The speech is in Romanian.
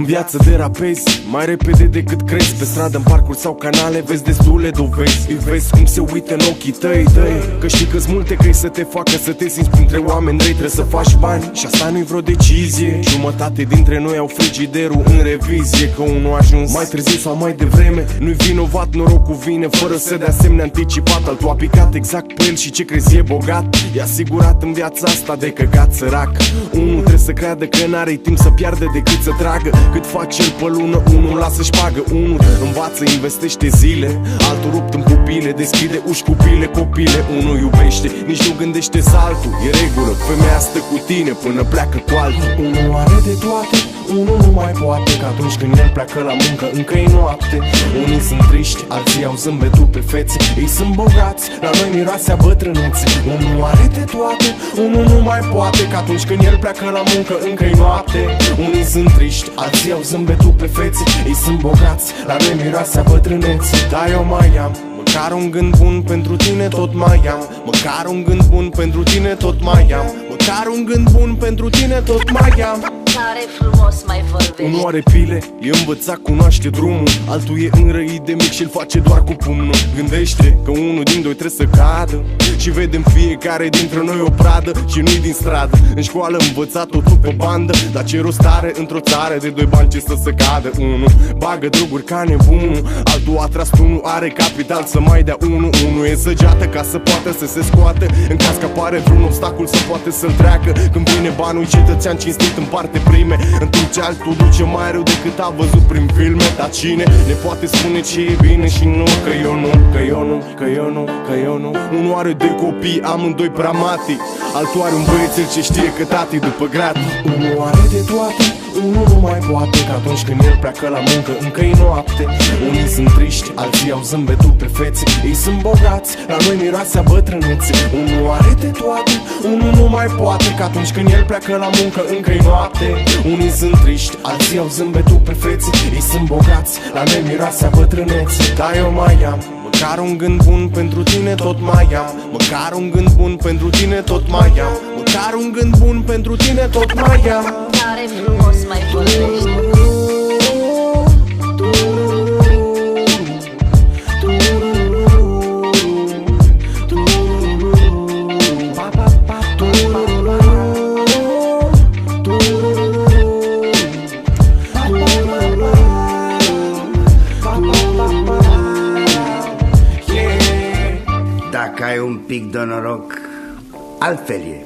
viață derapezi mai repede decât crezi. Pe stradă, în parcuri sau canale vezi destule dovezi. Îi vezi cum se uită în ochii tăi, că știi că-s multe căi să te facă să te simți printre oameni răi. Trebuie să faci bani și asta nu-i vreo decizie. Jumătate dintre noi au frigiderul în revizie, că unul a ajuns mai târziu sau mai devreme. Nu-i vinovat, norocul vine fără să dea semne anticipat. Altul a picat exact pe el și ce crezi e bogat. E asigurat în viața asta de căcat sărac. Unul trebuie să creadă că n-are timp să piardă decât să tragă. Cât face el pe lună, unul lasă-și pagă. Unul învață, investește zile, altul rupt în pupile, deschide uși cu pile, copile. Unul iubește, nici nu gândește saltul. E regulă, femeia stă cu tine până pleacă cu altul. Unul are de toate, unul nu mai poate, că atunci când el pleacă la muncă încă-i noapte. Unii sunt triști, alții au zâmbetul pe fețe. Ei sunt bogați, la noi miroase a bătrânețe. Unul are de toate, unul nu mai poate, că atunci când el pleacă la muncă încă-i noapte. Unii sunt triști, alții au zâmbetul pe fețe. Ei sunt bogați, la noi miroase a bătrânețe. Dar eu mai am măcar un gând bun pentru tine, tot mai am. Măcar un gând bun pentru tine, tot mai am. Măcar un gând bun pentru tine, tot mai am. Tare frumos mai vorbești. Unul are pile, e învățat, cunoaște drumul. Altul e înrăit de mic și-l face doar cu pumnul. Gândește că unul din doi trebuie să cadă și vedem fiecare dintre noi o pradă și nu-i din stradă. În școală învățat totul pe bandă, dar ce rost are într-o țară de doi bani ce să cadă. Unul bagă droguri ca nebunul, altul a tras tunul, are capital să mai dea unul. Unul e săgeată ca să poată să se scoată în caz că apare vreun obstacol să poate să-l treacă. Când vine banul, cetățean cinstit în parte prime, în timp ce altul duce mai rău decât a văzut prin filme. Dar cine ne poate spune ce e bine și nu? Că eu nu, că eu nu, că eu nu, că eu nu. Unul are doi copii, amândoi prea mati. Altul are un băiețel ce știe că tati după gratii. Unul are de toate, unul nu mai poate, că atunci când el pleacă la muncă încă-i noapte. Unii sunt triști, alții au zâmbetul pe fețe. Ei sunt bogați, la noi miroase a bătrânețe. Unul are de toate, unul nu mai poate, că atunci când el pleacă la muncă încă-i noapte. Unii sunt triști, alții au zâmbetul pe fețe. Ei sunt bogați, la noi miroase a bătrânețe. Dar eu mai am măcar un gând bun pentru tine, tot mai am. Măcar un gând bun pentru tine, tot mai am. Măcar un gând bun pentru tine, tot mai am. Tare frumos mai vorbești. Dacă ai un pic de noroc, altfel e.